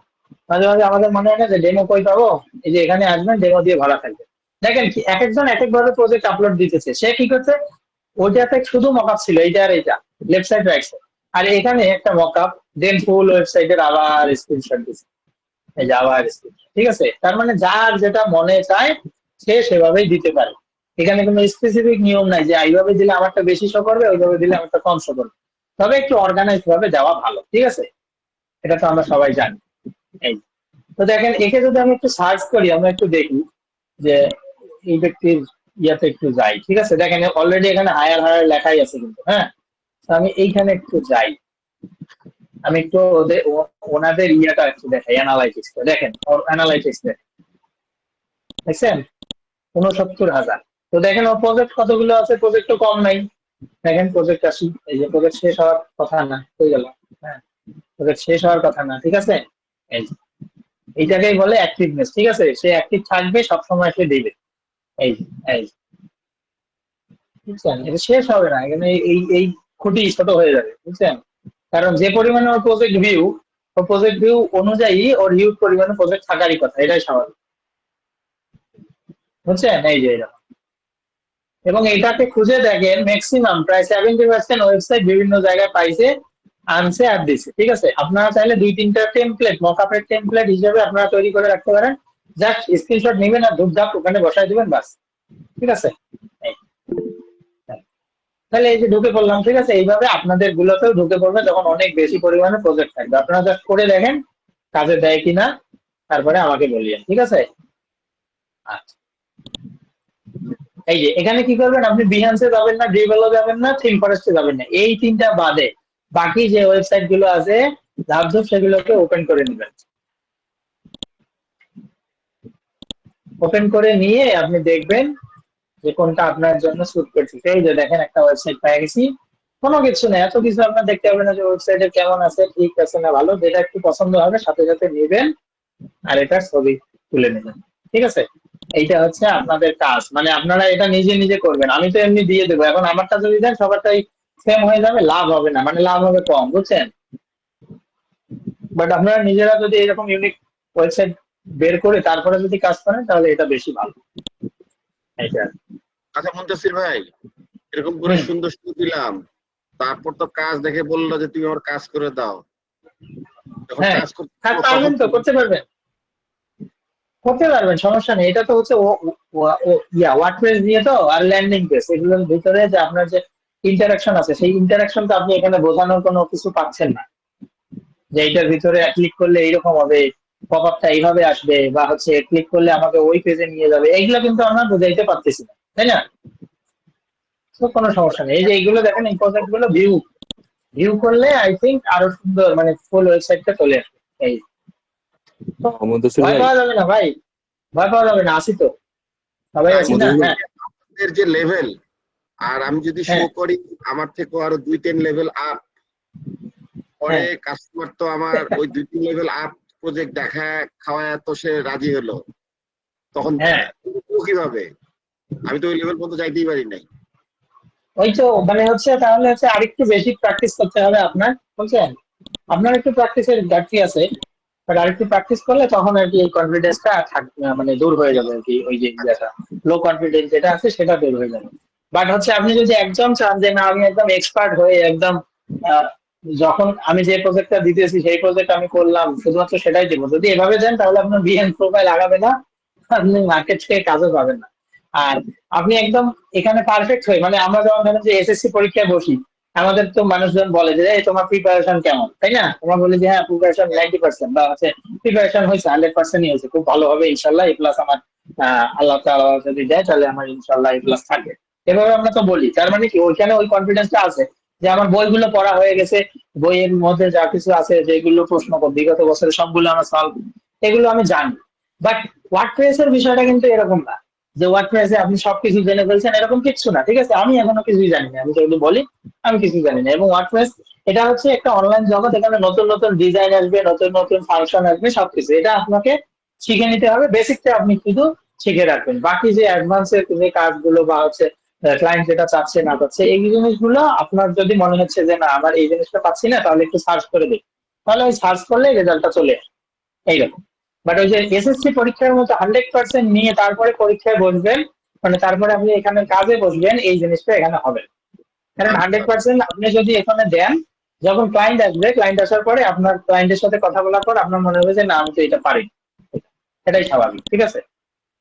মাঝে মাঝে আমাদের মনে হয় না যে ডেমো কই পাবো, এই যে এখানে আসবেন, ডেমো দিয়ে ভরা থাকবে। দেখেন কি এক একজন এক এক ভাবে প্রজেক্ট আপলোড দিতেছে, সে কি করছে, ওইটাতে শুধু মকআপ ছিল, এইটা আর এইটা লেফট সাইড রাইট সাইড, আর এখানে একটা মকআপ, দেন ফুল ওয়েবসাইটের আবার স্ক্রিনশট দিচ্ছে, এই যে আবার screenshot। ঠিক আছে, তার মানে যার যেটা মনে চায় সে সেভাবেই দিতে পারে। এখানে কোনো স্পেসিফিক নিয়ম নাই যে এইভাবে দিলে আমারটা বেশি শো করবে, ওইভাবে দিলে আমারটা কম শো করবে, তবে একটু অর্গানাইজ ভাবে দেওয়া ভালো। ঠিক আছে, এটা তো আমরা সবাই জানি। এই তো দেখেন, একে যদি আমি একটু সার্চ করি, আমরা একটু দেখি যে এই ব্যক্তির ইয়াতে একটু যাই। ঠিক আছে, দেখেন অলরেডি এখানে হায়ার হায়ার লেখাই আছে কিন্তু। হ্যাঁ, তো আমি এইখানে একটু যাই, আমি একটু ওনাদের ইয়েটা একটু দেখাই, অ্যানালাইটিক্সটা দেখেন, ওর অ্যানালাইটিক্স দেখছেন 69,000। তো দেখেন ওর প্রজেক্ট কতগুলো আছে, প্রজেক্ট তো কম নাই। দেখেন প্রজেক্ট আসি, এই যে প্রজেক্ট শেষ হওয়ার কথা না, হয়ে গেল। হ্যাঁ, প্রজেক্ট শেষ হওয়ার কথা না। ঠিক আছে, এই যে, এইটাকেই বলে অ্যাক্টিভনেস। ঠিক আছে, সে অ্যাক্টিভ থাকবে, সবসময় সে দিবে। এই যে, এই যে, বুঝছেন, এটা শেষ হবে না, এখানে এই খুঁটি ছোট হয়ে যাবে, বুঝছেন। কারণ যে পরিমাণে ওর প্রজেক্ট ভিউ অনুযায়ী ওর হিউজ পরিমাণে প্রজেক্ট থাকারই কথা, এটাই স্বাভাবিক, বুঝছেন। এই যে এরকম, এবং এটাকে খুঁজে দেখেন ম্যাক্সিমাম প্রায় 70% ওয়েবসাইট বিভিন্ন জায়গায় পাইছে, আনছে আর দিছে। ঠিক আছে, আপনারা চাইলে 2-3টা টেমপ্লেট, মকআপের টেমপ্লেট হিসেবে আপনারা তৈরি করে রাখতে পারেন, জাস্ট স্ক্রিনশট নেবেন আর ধূপধাপ ওখানে বসাই দিবেন, বাস। ঠিক আছে, এই। তাহলে এই যে ঢুকে পড়লাম। ঠিক আছে, এইভাবে আপনাদের গুলোতেও ঢুকে পড়বে যখন অনেক বেশি পরিমাণে প্রজেক্ট থাকবে, আপনারা জাস্ট করে দেখেন কাজে দেয় কিনা, তারপরে আমাকে বলিয়েন। ঠিক আছে, আচ্ছা, এই যে এখানে কি করবেন, আপনি বিহান্সে যাবেন না, ড্রিবলে যাবেন না, থিম ফরেস্টে যাবেন না, এই তিনটা বাদে বাকি যে ওয়েবসাইট গুলো আছে ধাপধপ সেগুলোকে ওপেন করে নেবেন। ওপেন করে নিয়ে আপনি দেখবেন যে কোনটা আপনার জন্য স্যুট করছে। এই যে দেখেন একটা ওয়েবসাইট পেয়ে গেছি, কোনো কিছু নেই, এত কিছু আপনার দেখতে হবে না যে ওয়েবসাইটে কেমন আছে, ঠিক আছে না ভালো, যেটা একটু পছন্দ হবে সাথে সাথে নেবেন আর এটা ছবি তুলে নেবেন। ঠিক আছে, এইটা হচ্ছে আপনাদের কাজ, মানে আপনারা এটা নিজে নিজে করবেন, আমি তো এমনি দিয়ে দেবো। এখন আমারটা যদি দেন সবারটাই সেম হয়ে যাবে, লাভ হবে না, মানে লাভ হবে কম, বুঝছেন। বাট আপনারা নিজেরা যদি এরকম ইউনিক ওয়েবসাইট বের করে তারপরে যদি কাজ করেন তাহলে এটা বেশি ভালো। এইটা আচ্ছা মুন্তাসির ভাই, এরকম করে সুন্দর সুন্দর দিলাম, তারপর তো কাজ দেখে বললো যে তুমি আমার কাজ করে দাও। যখন হ্যাঁ, কাজ করতে কাজ পারবেন তো, করতে পারবেন, করতে পারবেন, সমস্যা নেই। এটা তো হচ্ছে ওয়ার্ডপ্রেস দিয়ে তো, আর ল্যান্ডিং পেজ, এগুলোর ভিতরে যে আপনার যে ইন্টারাকশন আছে, সেই ইন্টারাকশন তো আপনি এখানে বোঝানোর কোনো কিছু পাচ্ছেন না, যে এইটার ভিতরে ক্লিক করলে এইরকম হবে, পপ আপটা এইভাবে আসবে, বা হচ্ছে ক্লিক করলে আমাকে ওই পেজে নিয়ে যাবে, এইগুলো কিন্তু আমরা বোঝাইতে পারতেছি না, তাই না। তো কোনো সমস্যা নেই, এই যে এইগুলো দেখেন, এই প্রজেক্ট গুলো ভিউ করলে আই থিঙ্ক আরো সুন্দর, মানে ফুল ওয়েবসাইটটা চলে আসবে। এই ভয় পাওয়া যাবে না ভাই, ভয় পাওয়া যাবে না, আসি তো, সবাই আছি না। হ্যাঁ, এর যে লেভেল, আর আমি যদি শো হ্যাঁ। করি আমার থেকে আরো 2-3 লেভেল আপ, পরে হ্যাঁ। কাস্টমার তো আমার ওই 2-3 লেভেল আপ প্রজেক্ট দেখা খাওয়ায় তো সে রাজি হলো, তখন হ্যাঁ। কিভাবে? আমি তো ওই লেভেল পর্যন্ত যাইতেই পারি নাই। ওই তো মানে হচ্ছে, তাহলে হচ্ছে আরেকটু বেশি প্র্যাকটিস করতে হবে আপনার, বুঝছেন। আপনার একটু প্র্যাকটিসের ঘাটতি আছে, বাট আরেকটু প্র্যাকটিস করলে তখন আর কি এই কনফিডেন্সটা মানে দূর হয়ে যাবে আর কি, ওই যে লো কনফিডেন্স যেটা আছে সেটা দূর হয়ে যাবে। বাট হচ্ছে আপনি যদি একদম চান যে না আমি একদম এক্সপার্ট হয়ে একদম যখন আমি যে প্রজেক্টটা দিতেছি সেই প্রজেক্ট আমি করলাম, শুধুমাত্র সেটাই দেবো। যদি এভাবে দেন তাহলে আপনার বিহেন প্রোফাইল আগাবে না, আপনি মার্কেট থেকে কাজও পাবেন না। আর আপনি একদম এখানে পারফেক্ট হয়ে, মানে আমরা যেমন ধরেন যে এসএসসি পরীক্ষায় বসি, আমাদের তো মানুষজন বলে যে এই তোমার প্রিপারেশন কেমন, তাই না? আমরা বলি যে হ্যাঁ প্রিপারেশন 90%, বা হচ্ছে প্রিপারেশন হয়েছে 100%ই হয়েছে, খুব ভালো হবে ইনশাল্লাহ, এ প্লাস আমার আল্লাহ তাআলা যদি দেয় তাহলে আমার ইনশাল্লাহ এ প্লাস থাকবে। এভাবে আমরা তো বলি, তার মানে কি ওইখানে ওই কনফিডেন্সটা আছে যে আমার বইগুলো পড়া হয়ে গেছে, বইয়ের মধ্যে যা কিছু আছে যেগুলো প্রশ্ন বিগত বছরের সবগুলো আমার সলভ, এগুলো আমি জানি। বাট ওয়ার্ডপ্রেস এর বিষয়টা কিন্তু এরকম না যে ওয়ার্ডপ্রেসে আপনি সবকিছু জেনে ফেলছেন, এরকম কিছু না। ঠিক আছে, আমি এখনো কিছুই জানি না, আমি যদি বলি আমি কিছুই জানি না। এবং ওয়ার্ডপ্রেস এটা হচ্ছে একটা অনলাইন জগৎ, এখানে নতুন নতুন ডিজাইন আসবে, নতুন নতুন ফাংশন আসবে, সবকিছু এটা আপনাকে শিখে নিতে হবে। বেসিকটা আপনি শুধু শিখে রাখবেন, বাকি যে অ্যাডভান্সের যে কাজগুলো বা হচ্ছে ক্লায়েন্ট যেটা চাচ্ছে না চাচ্ছে এই জিনিসগুলো আপনার যদি মনে হচ্ছে যে না আমার এই জিনিসটা পাচ্ছি না, তাহলে একটু সার্চ করে দিই, তাহলে ওই সার্চ করলে রেজাল্টটা চলে আসে এইরকম। বাট ওই যে এসএসসি পরীক্ষার মতো 100% নিয়ে তারপরে পরীক্ষায় বসবেন, মানে তারপরে আপনি এখানে কাজে বসবেন, এই জিনিসটা এখানে হবে না। কারণ 100% আপনি যদি এখানে দেন, যখন ক্লায়েন্ট আসবে, ক্লায়েন্ট আসার পরে আপনার ক্লায়েন্টের সাথে কথা বলার পর আপনার মনে হবে যে না আমি তো এটা পারি, এটাই স্বাভাবিক। ঠিক আছে,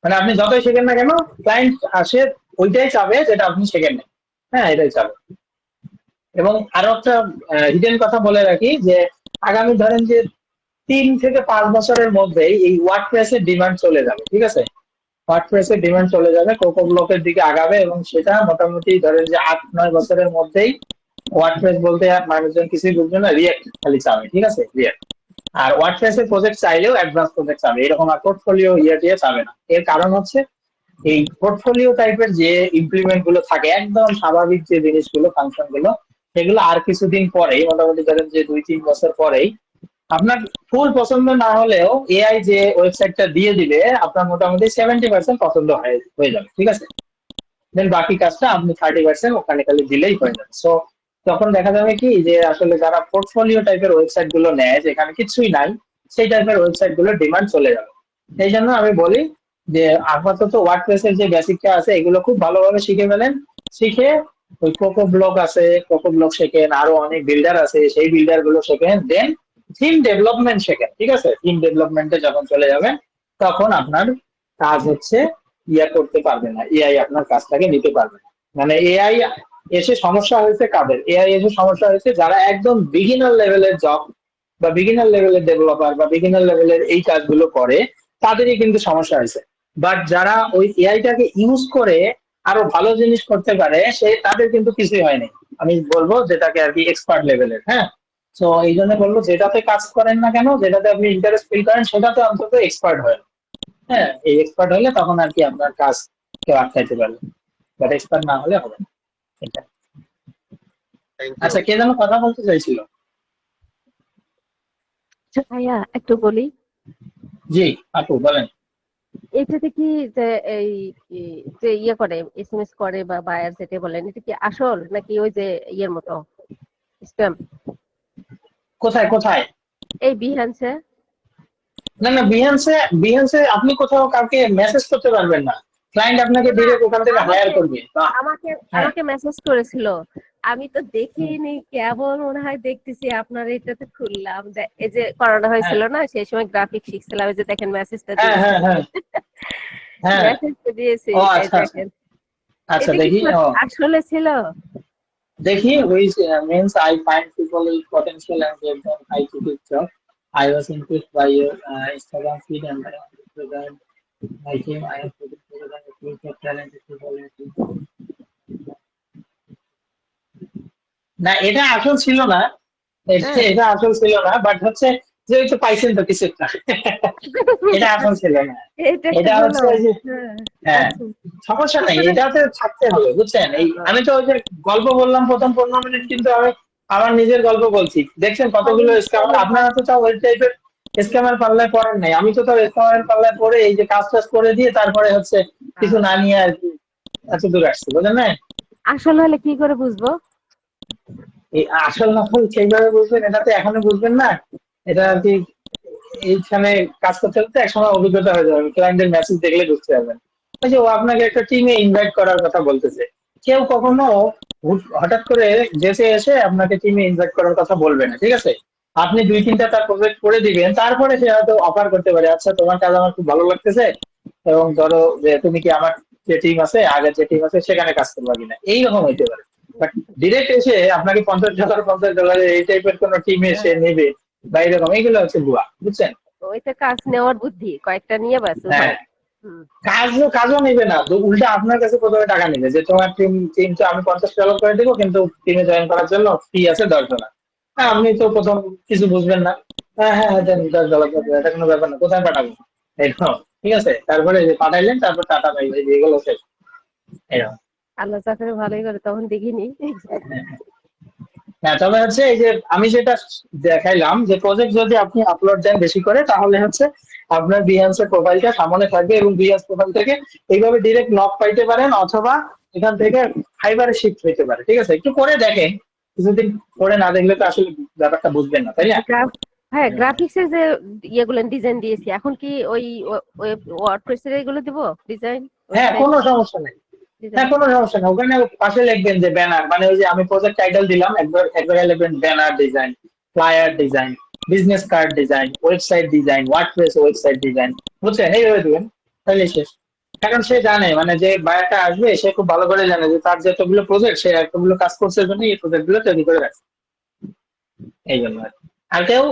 মানে আপনি যতই শেখেন না কেন, ক্লায়েন্ট আসে ওইটাই চাবে যেটা আপনি শেখেন না। হ্যাঁ, এটাই চাবে। এবং আরো একটা হিডেন কথা বলে রাখি যে আগামী ধরেন যে 3 থেকে 5 বছরের মধ্যেই এই ওয়ার্ডপ্রেসের ডিমান্ড চলে যাবে। ঠিক আছে, ওয়ার্ডপ্রেসের ডিমান্ড চলে যাবে, কোকো ব্লকের দিকে আগাবে, এবং সেটা মোটামুটি ধরেন যে 8-9 বছরের মধ্যেই ওয়ার্ডপ্রেস বলতে আর মানুষজন কিছুই বুঝবে না, রিয়েক্ট খালি চাবে। ঠিক আছে, রিয়েক্ট। আর ওয়ার্ডপ্রেসের প্রজেক্ট চাইলেও অ্যাডভান্স প্রজেক্ট চাবে, এরকম আর পোর্টফোলিও দিয়ে চাবে না। এর কারণ হচ্ছে এই পোর্টফোলিও টাইপের যে ইমপ্লিমেন্ট গুলো থাকে, একদম স্বাভাবিক যে জিনিসগুলো ফাংশন গুলো, সেগুলো আর কিছুদিন পরেই, মোটামুটি ধরেন যে 2-3 বছর পরেই আপনার ফুল পছন্দ না হলেও এআই যে ওয়েবসাইটটা দিয়ে দিবে আপনার মোটামুটি 70% পছন্দ হয়ে যাবে। ঠিক আছে, দেন বাকি কাজটা আপনি 30% ওখানে খালি দিলেই হয়ে যাবে। সো তখন দেখা যাবে কি যে আসলে যারা পোর্টফোলিও টাইপের ওয়েবসাইট গুলো নেয় যেখানে কিছুই নাই, সেই টাইপের ওয়েবসাইট গুলোর ডিমান্ড চলে যাবে। এই জন্য আমি বলি যে আপাতত ওয়ার্ডপ্রেসের যে বেসিকটা আছে এগুলো খুব ভালোভাবে শিখে ফেলেন, শিখে ওই কোকো ব্লক আছে, কোকো ব্লক শেখেন, আরো অনেক বিল্ডার আছে সেই বিল্ডার গুলো শেখেন, দেন থিম ডেভেলপমেন্ট শেখেন। ঠিক আছে, থিম ডেভেলপমেন্টে যখন চলে যাবেন তখন আপনার কাজ হচ্ছে করতে পারবে না, এআই আপনার কাজটাকে নিতে পারবে না। মানে এআই এসে সমস্যা হয়েছে কাদের? এআই এসে সমস্যা হয়েছে যারা একদম বিগিনার লেভেলের জব বা বিগিনার লেভেলের ডেভেলপার বা বিগিনার লেভেলের এই কাজগুলো করে, তাদেরই কিন্তু সমস্যা হয়েছে। বাট যারা ওই এআইটাকে ইউজ করে আরো ভালো জিনিস করতে পারে, তাদের কিন্তু কিছুই হয়নি। আমি বলবো যেটাকে আর কি এক্সপার্ট লেভেলের। হ্যাঁ, তো এই জন্য বলবো যেটাতে কাজ করেন না কেন, যেটাতে আপনি ইন্টারেস্ট ফিল করেন, সেটাতে অন্তত এক্সপার্ট হয়। হ্যাঁ, এই এক্সপার্ট হলে তখন আর কি আপনার কাজ কেউ আটকাইতে পারবে, বাট এক্সপার্ট না হলে হবে না। এটা। Thank you. আচ্ছা, কে যেন কথা বলতে চাইছিল? আচ্ছা ভাইয়া একটু বলি, জি আপু বলেন। এটাতে কি যে এই যে ইয়ে করে এসএমএস করে বা বায়ার যেটা বলেন, এটা কি আসল নাকি ওই যে ইয়ের মতো স্প্যাম? কোথায় কোথায়? এই বিহান্সে। না না, বিহান্সে আপনি কোথাও কাউকে মেসেজ করতে পারবেন না, ক্লায়েন্ট আপনাকে ডিরেক্ট ওখান থেকে হায়ার করবে। আমাকে হ্যাঁ। আমাকে মেসেজ করেছিল, আমি তো দেখিনি, কেবল মনে হয় দেখতেছি আপনার এটাতে খুললাম, এই যে করোনা হয়েছিল না সেই সময় গ্রাফিক শিখছিলাম, এই যে দেখেন মেসেজটা হ্যাঁ দিয়েছি, হ্যাঁ হ্যাঁ হ্যাঁ। মেসেজটা দিয়েছি, ও এই আচ্ছা আচ্ছা দেখেন। আচ্ছা, এটা কি দেখি। ও আসলে ছিল? দেখি, which means I find people with potential and gave them high ticket job. I was impressed by your Instagram feed and I want to provide my team. I have put together a group of talented people. না, এটা আসল ছিল না, এটা আসল ছিল না, but হচ্ছে যে ওই তো পাইছেন তো কিছু একটা। এটা আসল ছিল না, এটা হচ্ছে ওই যে হ্যাঁ, সমস্যা নেই, এটাতে থাকতে হবে বুঝছেন। এই আমি তো ওই যে গল্প বললাম প্রথম 15 মিনিট, কিন্তু আমি আমার নিজের গল্প বলছি। দেখছেন কতগুলো স্ক্যামার, আপনারা তো তাও ওই টাইপের স্ক্যামার পাল্লায় পড়েন নাই, আমি তো তাও স্ক্যামার পাল্লায় পড়ে এই যে কাজ টাজ করে দিয়ে তারপরে হচ্ছে কিছু না নিয়ে আর কি এত দূর আসছে, বুঝলেন না? আসল হলে কি করে বুঝবো? এই আসল নকল সেইভাবে বুঝবেন, এটা তো এখনো বুঝবেন না। এটা আর কি এইখানে কাজ করতে করতে একসময় অভিজ্ঞতা হয়ে যাবে, ক্লায়েন্টের মেসেজ দেখলে বুঝতে পারবেন। ওই যে ও আপনাকে একটা টিমে ইনভাইট করার কথা বলতেছে, কেউ কখনো হঠাৎ করে দেশে এসে আপনাকে টিমে ইনভাইট করার কথা বলবে না, ঠিক আছে? আপনি 2-3টা তার প্রজেক্ট করে দিবেন, তারপরে সে হয়তো অফার করতে পারে, আচ্ছা তোমার কাজ আমার খুব ভালো লাগতেছে, এবং ধরো যে তুমি কি আমার যে টিম আছে, আগের যে টিম আছে সেখানে কাজ করবা কিনা, এইরকম হইতে পারে। বাট ডিরেক্ট এসে আপনাকে $50 এই টাইপের কোন টিমে সে নেবে বা এরকম, এইগুলো হচ্ছে ভুয়া, বুঝছেন? ওইটা কাজ নেওয়ার বুদ্ধি, কয়েকটা নিয়ে বাস। হ্যাঁ, হুম। কাজও নেবে না, তো উল্টা আপনার কাছে প্রথমে টাকা নেবে যে তোমার টিম তো আমি $50 করে দেবো, কিন্তু টিমে জয়েন করার জন্য ফি আছে $10। হ্যাঁ, আপনি তো প্রথম কিছু বুঝবেন না, হ্যাঁ হ্যাঁ হ্যাঁ দেন $10, এটা কোনো ব্যাপার না, কোথায় পাঠাবো এরকম, ঠিক আছে? তারপরে যে পাঠাইলেন, তারপর টাটা বাই বাই, এগুলো শেষ এরকম। আল্লাহ চাকরি ভালোই করে, তখন দেখিনি। হ্যাঁ, তবে হচ্ছে এই যে আমি যেটা দেখাইলাম যে প্রজেক্ট যদি আপনি আপলোড দেন বেশি করে, তাহলে হচ্ছে আপনার বিহান্সের প্রোফাইলটা সামনে থাকবে, এবং বিহান্স প্রোফাইল থেকে এইভাবে ডিরেক্ট নক পাইতে পারেন, অথবা এখান থেকে ফাইবারে শিফট হইতে পারে, ঠিক আছে? একটু করে দেখেন, কিছুদিন করে না দেখলে তো আসলে ব্যাপারটা বুঝবেন না, তাই না? হ্যাঁ, গ্রাফিক্সের যে ইয়েগুলো ডিজাইন দিয়েছি, এখন কি ওই ওয়ার্ডপ্রেসের এগুলো দিব ডিজাইন? হ্যাঁ, কোনো সমস্যা নেই। হ্যাঁ, কোনো সমস্যা নেই, ওখানে পাশে লিখবেন যে ব্যানার, মানে ওই যে আমি প্রজেক্ট টাইটেল দিলাম, একবার লিখবেন banner design, flyer design, business card design, website design, WordPress website design, বুঝছেন? এইভাবে দিবেন, তাহলে শেষ। কারণ সে জানে, মানে যে বায়ারটা আসবে সে খুব ভালো করে জানে যে তার যতগুলো প্রজেক্ট, সে এতগুলো কাজ করছে জন্য এই প্রজেক্ট গুলো তৈরি করে রাখছে, এই জন্য আর কি। আর কেউ